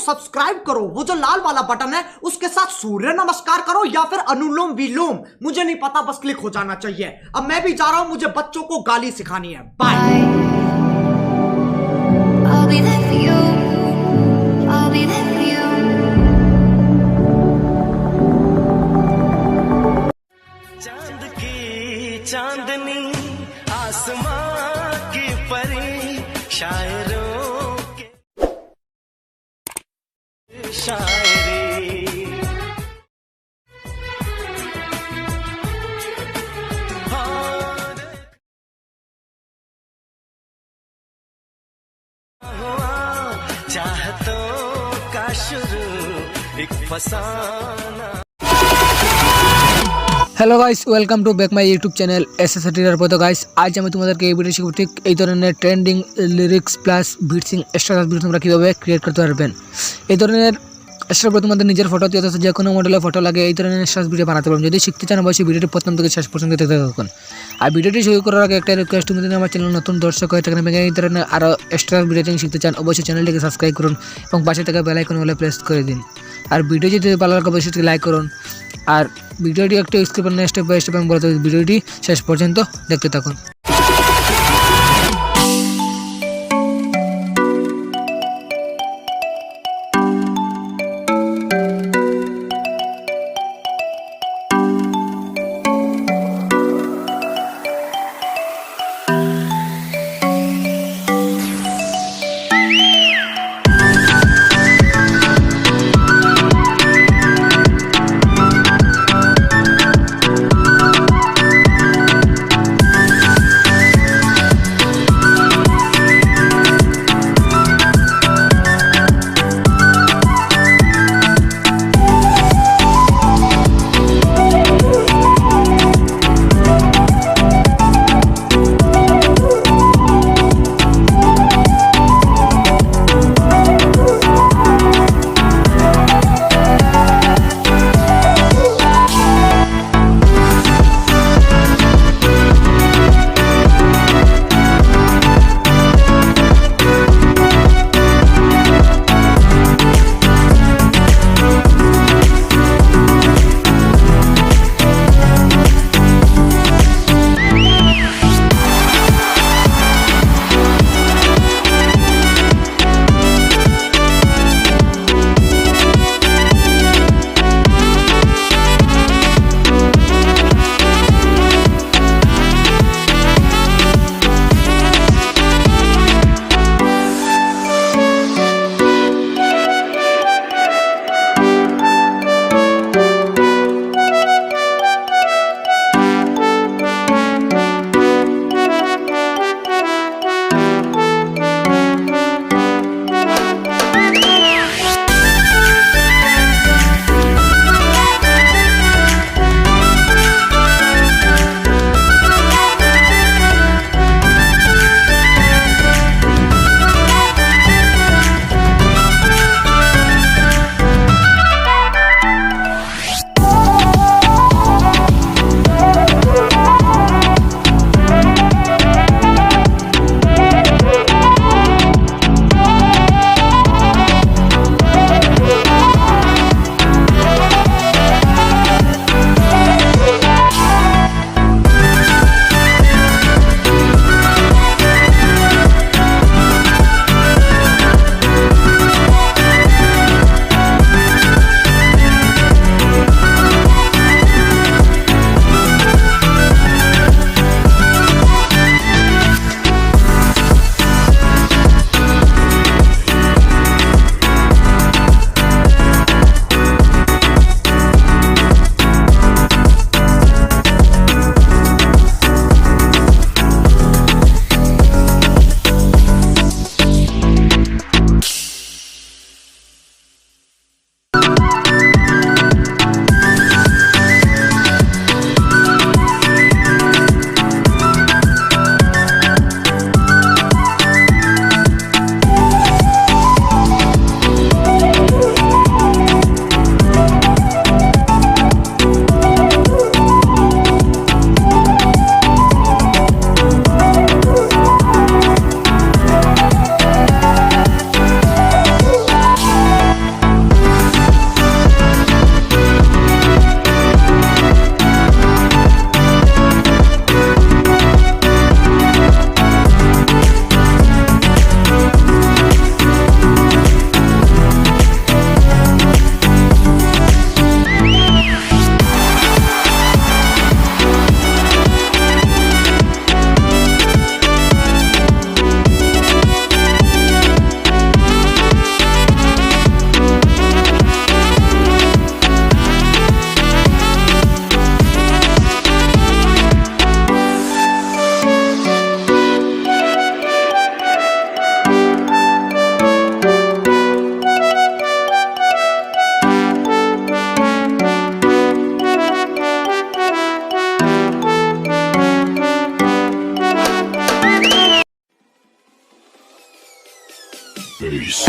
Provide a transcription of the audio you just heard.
Subscribe करो, वो जो लाल वाला बटन है उसके साथ सूर्य नमस्कार करो या फिर अनुलोम विलोम, मुझे नहीं पता, बस क्लिक हो जाना चाहिए। अब मैं भी जा रहा हूं, मुझे बच्चों को गाली सिखानी है। बाय। चांदनी आसमां की परी शायरों के शायरी हुआ चाहतों का शुरू एक फसाना। Hello guys, welcome to back my YouTube channel এসএসটির পথ। গাইস আজ আমি তোমাদেরকে এই ভিডিও শিখব ঠিক এই ধরনের trending lyrics plus beat sync status video তোমরা কীভাবে ক্রিয়েট করতে পারবেন। এই ধরনের স্ট্যাটাস তোমাদের নিজের ফটো দিয়ে অথবা যে কোনো মডেলের ফটো লাগে এই ধরনের স্ট্যাটাস ভিডিও বানাতে পারবেন। যদি শিখতে চান অবশ্যই ভিডিওটি প্রথম থেকে শেষ পর্যন্ত দেখতে থাকুন। আর ভিডিওটি শুরু করার আগে একটা রিকোয়েস্ট, তুমি যদি আমার চ্যানেল নতুন দর্শক হয়ে থাকেন এবং এই ধরনের আরও স্ট্যাটাস ভিডিও শিখতে চান অবশ্যই চ্যানেলটিকে সাবস্ক্রাইব করুন এবং পাশে থাকা বেল আইকন বলে প্রেস করে দিন। আর ভিডিও যদি ভালো লাগে অবশ্যই লাইক করুন। আর ভিডিওটি একটু স্কিপ করে স্টেপ বাই স্টেপ আমি বলতে ভিডিওটি শেষ পর্যন্ত দেখতে থাকুন। Peace.